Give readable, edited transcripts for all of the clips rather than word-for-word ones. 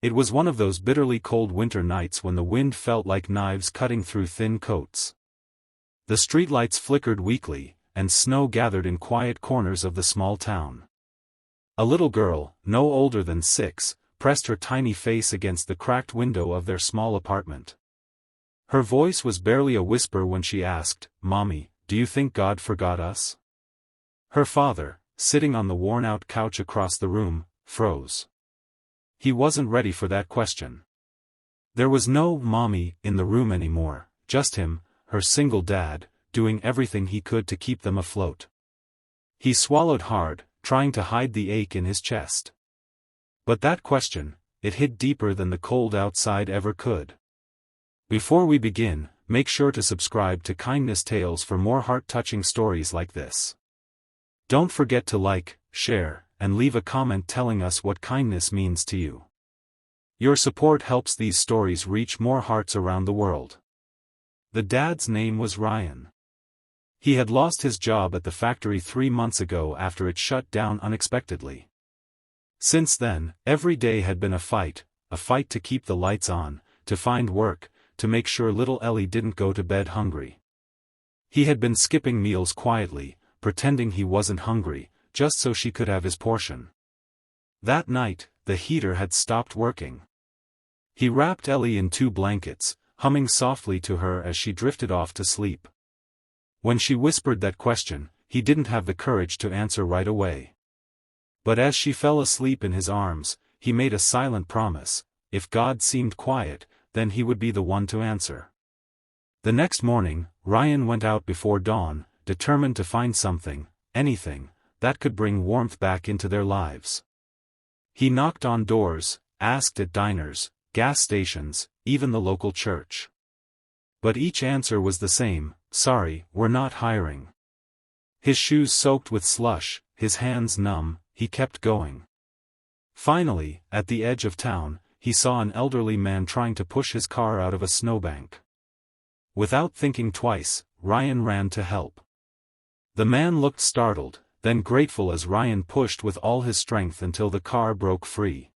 It was one of those bitterly cold winter nights when the wind felt like knives cutting through thin coats. The streetlights flickered weakly, and snow gathered in quiet corners of the small town. A little girl, no older than 6, pressed her tiny face against the cracked window of their small apartment. Her voice was barely a whisper when she asked, "Mommy, do you think God forgot us?" Her father, sitting on the worn-out couch across the room, froze. He wasn't ready for that question. There was no "mommy" in the room anymore, just him, her single dad, doing everything he could to keep them afloat. He swallowed hard, trying to hide the ache in his chest. But that question, it hit deeper than the cold outside ever could. Before we begin, make sure to subscribe to Kindness Tales for more heart-touching stories like this. Don't forget to like, share, and leave a comment telling us what kindness means to you. Your support helps these stories reach more hearts around the world. The dad's name was Ryan. He had lost his job at the factory 3 months ago after it shut down unexpectedly. Since then, every day had been a fight to keep the lights on, to find work, to make sure little Ellie didn't go to bed hungry. He had been skipping meals quietly, pretending he wasn't hungry, just so she could have his portion. That night, the heater had stopped working. He wrapped Ellie in 2 blankets, humming softly to her as she drifted off to sleep. When she whispered that question, he didn't have the courage to answer right away. But as she fell asleep in his arms, he made a silent promise: if God seemed quiet, then he would be the one to answer. The next morning, Ryan went out before dawn, determined to find something, anything, that could bring warmth back into their lives. He knocked on doors, asked at diners, gas stations, even the local church. But each answer was the same: "Sorry, we're not hiring." His shoes soaked with slush, his hands numb, he kept going. Finally, at the edge of town, he saw an elderly man trying to push his car out of a snowbank. Without thinking twice, Ryan ran to help. The man looked startled, then grateful as Ryan pushed with all his strength until the car broke free.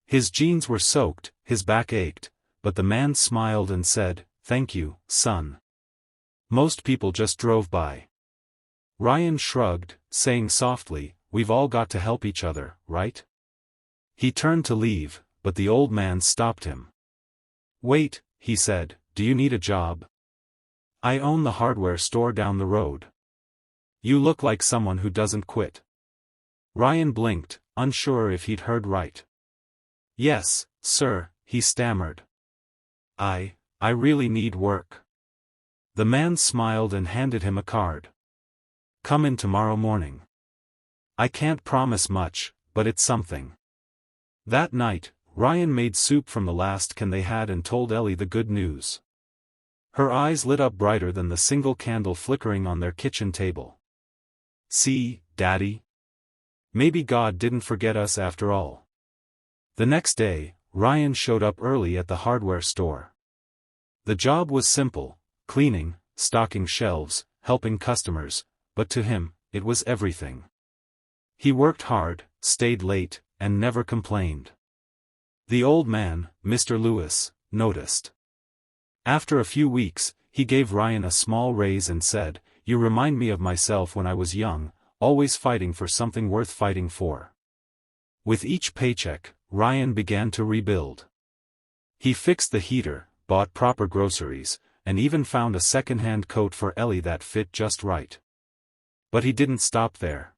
His jeans were soaked, his back ached, but the man smiled and said, "Thank you, son. Most people just drove by." Ryan shrugged, saying softly, "We've all got to help each other, right?" He turned to leave, but the old man stopped him. "Wait," he said, "do you need a job? I own the hardware store down the road. You look like someone who doesn't quit." Ryan blinked, unsure if he'd heard right. "Yes, sir," he stammered. I really need work." The man smiled and handed him a card. "Come in tomorrow morning. I can't promise much, but it's something." That night, Ryan made soup from the last can they had and told Ellie the good news. Her eyes lit up brighter than the single candle flickering on their kitchen table. "See, Daddy? Maybe God didn't forget us after all." The next day, Ryan showed up early at the hardware store. The job was simple: cleaning, stocking shelves, helping customers, but to him, it was everything. He worked hard, stayed late, and never complained. The old man, Mr. Lewis, noticed. After a few weeks, he gave Ryan a small raise and said, "You remind me of myself when I was young, always fighting for something worth fighting for." With each paycheck, Ryan began to rebuild. He fixed the heater, bought proper groceries, and even found a second-hand coat for Ellie that fit just right. But he didn't stop there.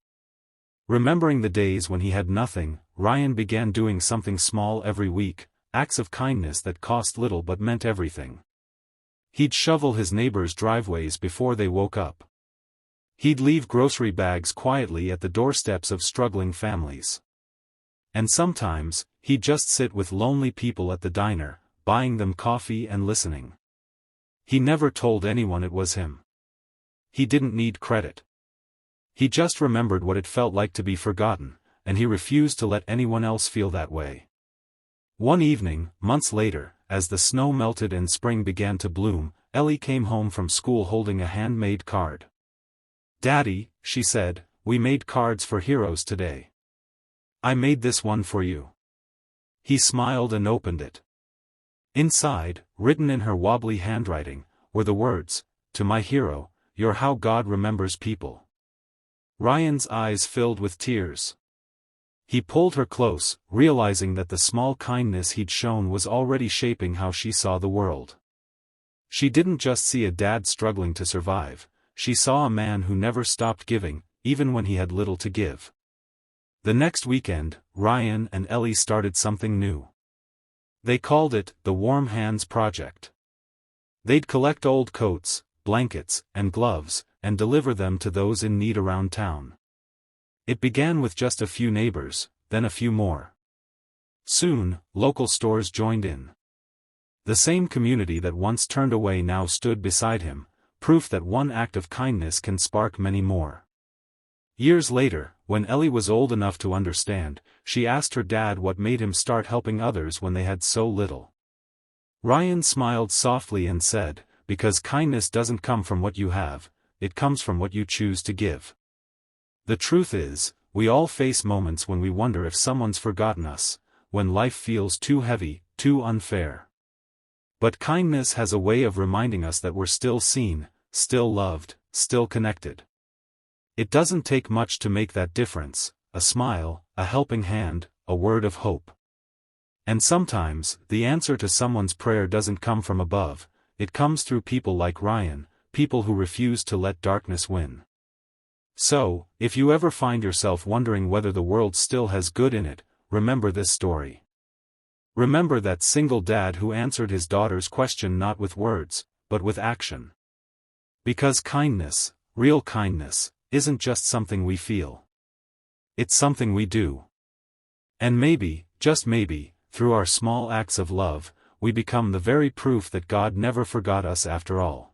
Remembering the days when he had nothing, Ryan began doing something small every week, acts of kindness that cost little but meant everything. He'd shovel his neighbors' driveways before they woke up. He'd leave grocery bags quietly at the doorsteps of struggling families. And sometimes, he'd just sit with lonely people at the diner, buying them coffee and listening. He never told anyone it was him. He didn't need credit. He just remembered what it felt like to be forgotten, and he refused to let anyone else feel that way. One evening, months later, as the snow melted and spring began to bloom, Ellie came home from school holding a handmade card. "Daddy," she said, "we made cards for heroes today. I made this one for you." He smiled and opened it. Inside, written in her wobbly handwriting, were the words, "To my hero, you're how God remembers people." Ryan's eyes filled with tears. He pulled her close, realizing that the small kindness he'd shown was already shaping how she saw the world. She didn't just see a dad struggling to survive, she saw a man who never stopped giving, even when he had little to give. The next weekend, Ryan and Ellie started something new. They called it the Warm Hands Project. They'd collect old coats, blankets, and gloves, and deliver them to those in need around town. It began with just a few neighbors, then a few more. Soon, local stores joined in. The same community that once turned away now stood beside him, proof that one act of kindness can spark many more. Years later, when Ellie was old enough to understand, she asked her dad what made him start helping others when they had so little. Ryan smiled softly and said, "Because kindness doesn't come from what you have, it comes from what you choose to give." The truth is, we all face moments when we wonder if someone's forgotten us, when life feels too heavy, too unfair. But kindness has a way of reminding us that we're still seen, still loved, still connected. It doesn't take much to make that difference: a smile, a helping hand, a word of hope. And sometimes, the answer to someone's prayer doesn't come from above, it comes through people like Ryan, people who refuse to let darkness win. So, if you ever find yourself wondering whether the world still has good in it, remember this story. Remember that single dad who answered his daughter's question not with words, but with action. Because kindness, real kindness, isn't just something we feel. It's something we do. And maybe, just maybe, through our small acts of love, we become the very proof that God never forgot us after all.